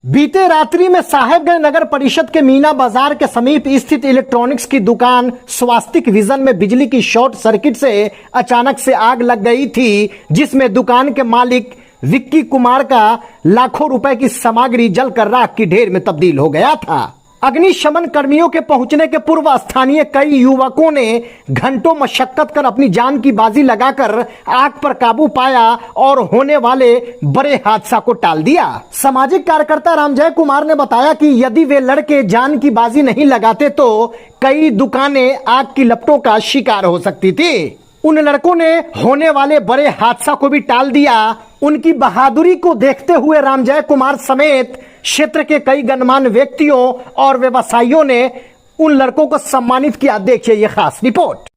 बीते रात्रि में साहेबगंज नगर परिषद के मीना बाजार के समीप स्थित इलेक्ट्रॉनिक्स की दुकान स्वास्तिक विजन में बिजली की शॉर्ट सर्किट से अचानक से आग लग गई थी, जिसमें दुकान के मालिक विक्की कुमार का लाखों रुपए की सामग्री जलकर राख की ढेर में तब्दील हो गया था। अग्निशमन कर्मियों के पहुंचने के पूर्व स्थानीय कई युवकों ने घंटों मशक्कत कर अपनी जान की बाजी लगाकर आग पर काबू पाया और होने वाले बड़े हादसा को टाल दिया। सामाजिक कार्यकर्ता रामजय कुमार ने बताया कि यदि वे लड़के जान की बाजी नहीं लगाते तो कई दुकानें आग की लपटों का शिकार हो सकती थी। उन लड़कों ने होने वाले बड़े हादसा को भी टाल दिया। उनकी बहादुरी को देखते हुए रामजय कुमार समेत क्षेत्र के कई गणमान्य व्यक्तियों और व्यवसायियों ने उन लड़कों को सम्मानित किया। देखिए ये खास रिपोर्ट।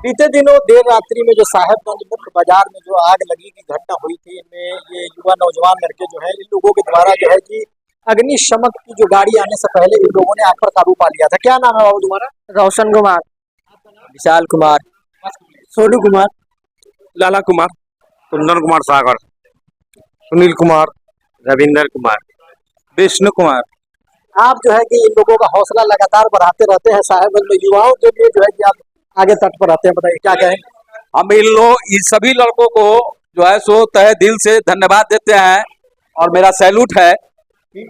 बीते दिनों देर रात्रि में जो साहेबगंज मुख्य बाजार में जो आग लगी की घटना हुई थी, इनमें ये युवा नौजवान लड़के जो है इन लोगों के द्वारा जो है कि अग्निशमन की जो गाड़ी आने से पहले इन लोगों ने आग पर काबू पा लिया था। क्या नाम है बाबू तुम्हारा? रोशन कुमार, विशाल कुमार, सोनू कुमार, लाला कुमार, कुंदन कुमार सागर, सुनील कुमार, रविंदर कुमार, विष्णु कुमार। आप जो है कि इन लोगों का हौसला लगातार बढ़ाते रहते हैं। साहेबगंज में युवाओं के लिए जो है कि आप आगे तट पर रहते हैं, बताइए क्या कहें? हम इन सभी लड़कों को जो है सो तहे दिल से धन्यवाद देते हैं और मेरा सैल्यूट है कि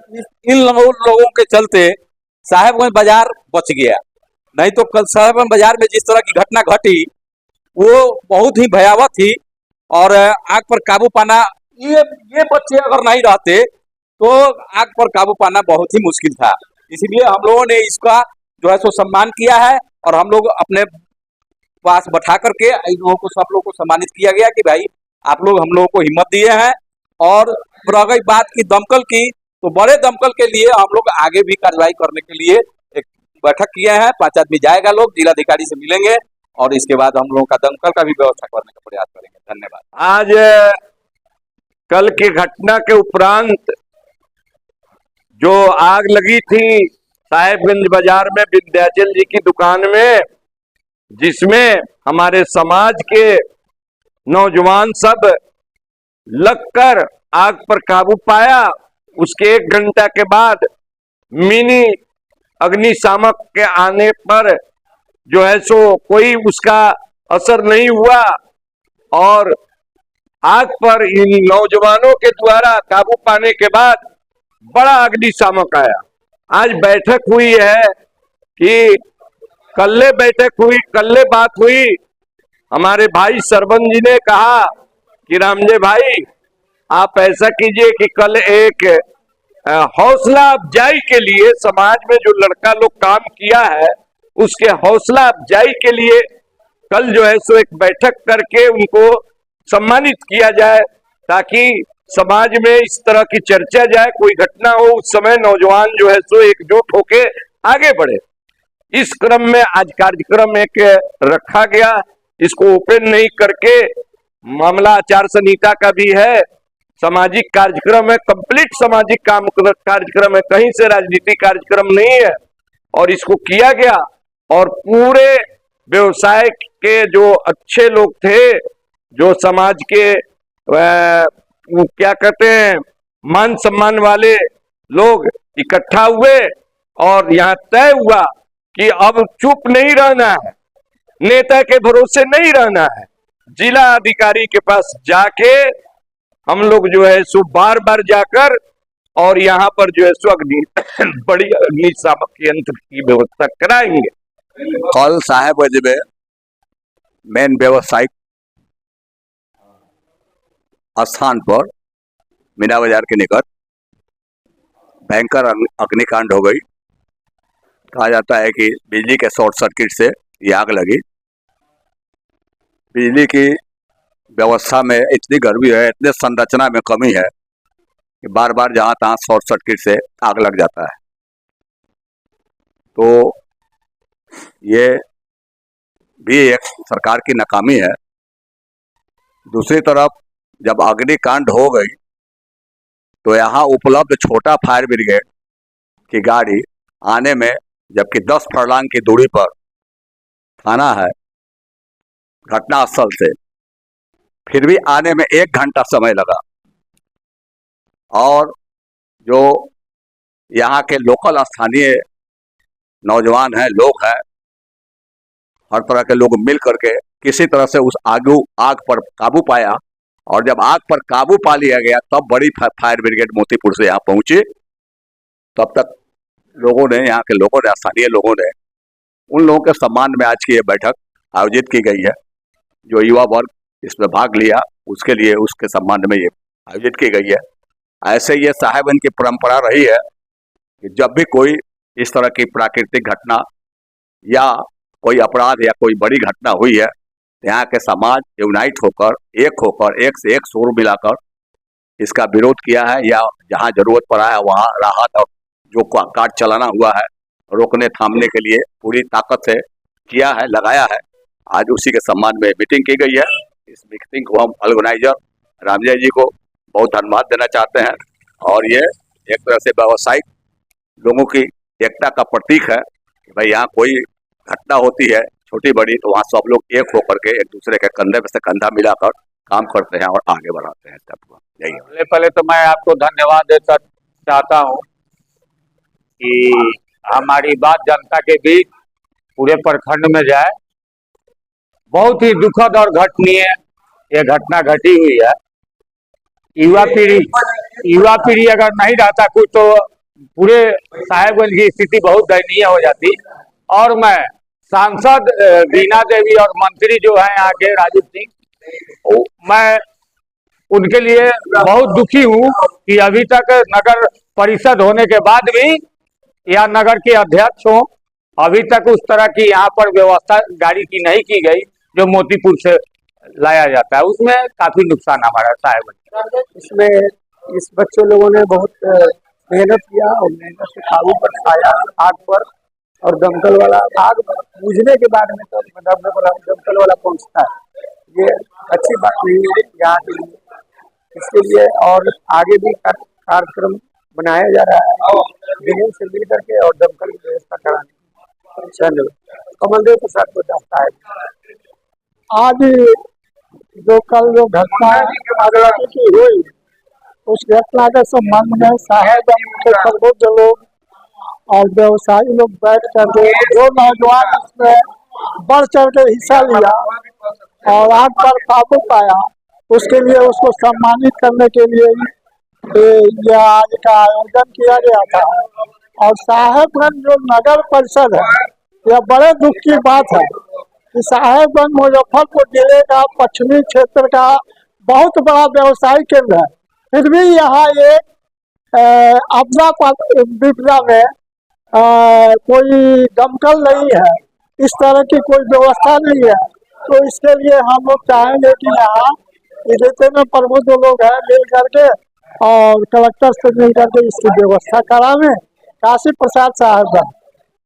इन लोगों के चलते साहेबगंज बाजार बच गया। नहीं तो कल साहेबगंज बाजार में जिस तरह की घटना घटी वो बहुत ही भयावह थी और आग पर काबू पाना, ये बच्चे अगर नहीं रहते तो आग पर काबू पाना बहुत ही मुश्किल था। इसीलिए हम लोगों ने इसका जो है सो सम्मान किया है और हम लोग अपने पास बैठा करके इन लोगों को सब लोगों को सम्मानित किया गया कि भाई आप लोग हम लोगों को हिम्मत दिए हैं। और रह गई बात की दमकल की, तो बड़े दमकल के लिए हम लोग आगे भी कार्रवाई करने के लिए एक बैठक किए हैं। 5 आदमी जाएगा, लोग जिलाधिकारी से मिलेंगे और इसके बाद हम लोगों का दमकल का भी व्यवस्था करने का प्रयास करेंगे। धन्यवाद। आज कल की घटना के उपरांत जो आग लगी थी साहेबगंज बाजार में विंध्याचल जी की दुकान में, जिसमें हमारे समाज के नौजवान सब लगकर आग पर काबू पाया, उसके 1 घंटा के बाद मिनी अग्निशामक के आने पर जो है सो कोई उसका असर नहीं हुआ और आग पर इन नौजवानों के द्वारा काबू पाने के बाद बड़ा अग्निशामक आया। आज बैठक हुई है कि कल्ले बात हुई। हमारे भाई सरपंच जी ने कहा कि रामजय भाई आप ऐसा कीजिए कि कल एक हौसला अफजाई के लिए समाज में जो लड़का लोग काम किया है उसके हौसला अफजाई के लिए कल जो है सो एक बैठक करके उनको सम्मानित किया जाए, ताकि समाज में इस तरह की चर्चा जाए, कोई घटना हो उस समय नौजवान जो है सो एकजुट होके आगे बढ़े। इस क्रम में आज कार्यक्रम एक रखा गया। इसको ओपन नहीं करके, मामला आचार संहिता का भी है, सामाजिक कार्यक्रम है, कंप्लीट सामाजिक कार्यक्रम है, कहीं से राजनीतिक कार्यक्रम नहीं है और इसको किया गया। और पूरे व्यवसाय के जो अच्छे लोग थे, जो समाज के क्या कहते हैं मान सम्मान वाले लोग इकट्ठा हुए और यहाँ तय हुआ कि अब चुप नहीं रहना है, नेता के भरोसे नहीं रहना है। जिला अधिकारी के पास जाके हम लोग जो है सो बार बार जाकर और यहाँ पर जो है सो बड़ी अग्निशामक यंत्र की व्यवस्था कराएंगे। कल साहेबगंज में मेन व्यवसायिक स्थान पर मीना बाजार के निकट भयंकर अग्निकांड हो गई। कहा जाता है कि बिजली के शॉर्ट सर्किट से ये आग लगी। बिजली की व्यवस्था में इतनी गर्मी है, इतने संरचना में कमी है कि बार बार जहाँ तहाँ शॉर्ट सर्किट से आग लग जाता है। तो ये भी एक सरकार की नाकामी है। दूसरी तरफ जब अग्निकांड हो गई तो यहाँ उपलब्ध छोटा फायर ब्रिगेड की गाड़ी आने में, जबकि 10 फरलांग की दूरी पर थाना है घटनास्थल से, फिर भी आने में 1 घंटा समय लगा। और जो यहाँ के लोकल स्थानीय नौजवान हैं, लोग हैं, हर तरह के लोग मिल करके किसी तरह से उस आग पर काबू पाया। और जब आग पर काबू पा लिया गया तब बड़ी फायर ब्रिगेड मोतीपुर से यहाँ पहुंची। तब तक लोगों ने, यहाँ के लोगों ने, स्थानीय लोगों ने, उन लोगों के सम्मान में आज की ये बैठक आयोजित की गई है। जो युवा वर्ग इसमें भाग लिया उसके लिए, उसके सम्मान में ये आयोजित की गई है। ऐसे ये साहेबगंज की परंपरा रही है कि जब भी कोई इस तरह की प्राकृतिक घटना या कोई अपराध या कोई बड़ी घटना हुई है, यहाँ के समाज यूनाइट होकर, एक से एक सुर मिलाकर इसका विरोध किया है, या जहाँ जरूरत पड़ा है वहाँ राहत और जो कार्य चलाना हुआ है रोकने थामने के लिए पूरी ताकत से किया है, लगाया है। आज उसी के सम्मान में मीटिंग की गई है। इस मीटिंग को हम ऑर्गेनाइजर रामजय जी को बहुत धन्यवाद देना चाहते हैं। और ये एक तरह से व्यावसायिक लोगों की एकता का प्रतीक है कि भाई यहाँ कोई घटना होती है छोटी बड़ी तो वहाँ सब लोग एक होकर के एक दूसरे के कंधे पे से कंधा मिलाकर काम करते हैं और आगे बढ़ाते हैं स्टेप को। यही है। पहले तो मैं आपको धन्यवाद देना चाहता हूँ कि हमारी बात जनता के बीच पूरे प्रखंड में जाए। बहुत ही दुखद और घटनीय ये घटना घटी हुई है। युवा पीढ़ी अगर नहीं रहता कुछ तो पूरे साहेबगंज की स्थिति बहुत दयनीय हो जाती। और मैं सांसद बीना देवी और मंत्री जो है यहाँ के राजीव सिंह, मैं उनके लिए बहुत दुखी हूँ कि अभी तक नगर परिषद होने के बाद भी या नगर के अध्यक्ष हो, अभी तक उस तरह की यहाँ पर व्यवस्था गाड़ी की नहीं की गई जो मोतीपुर से लाया जाता है। उसमें काफी नुकसान हमारा साहेब। इसमें इस बच्चों लोगों ने बहुत मेहनत किया और मेहनत से काबू पर आया आग पर। और दमकल वाला आग बुझने के बाद में तो दमकल वाला पहुंचता है। ये अच्छी बात नहीं है यहाँ के लिए। इसके लिए और आगे भी कार्यक्रम बनाया जा रहा है डीएम से मिल करके और दमकल की व्यवस्था कराने। चलो कमलदेव प्रसाद को चाहता है। आज जो कल जो घटना की हुई उस घटना के संबंध में साहेबगंज के सर्वोच्च लोग और व्यवसायी लोग बैठ करके जो नौजवान इसमें बढ़ चढ़ के हिस्सा लिया और आग पर काबू पाया उसके लिए उसको सम्मानित करने के लिए यह आज का आयोजन किया गया था। और साहेबगंज जो नगर परिषद है, यह बड़े दुख की बात है कि साहेबगंज मुजफ्फरपुर जिले का पश्चिमी क्षेत्र का बहुत बड़ा व्यवसायिक केंद्र है, फिर भी यहाँ एक आपदा विपदा में कोई दमकल नहीं है, इस तरह की कोई व्यवस्था नहीं है। तो इसके लिए हम लोग चाहेंगे कि यहाँ जितने प्रबुद्ध लोग हैं मिल करके और कलेक्टर से मिल करके इसकी व्यवस्था करावें। काशी प्रसाद साहेबगंज।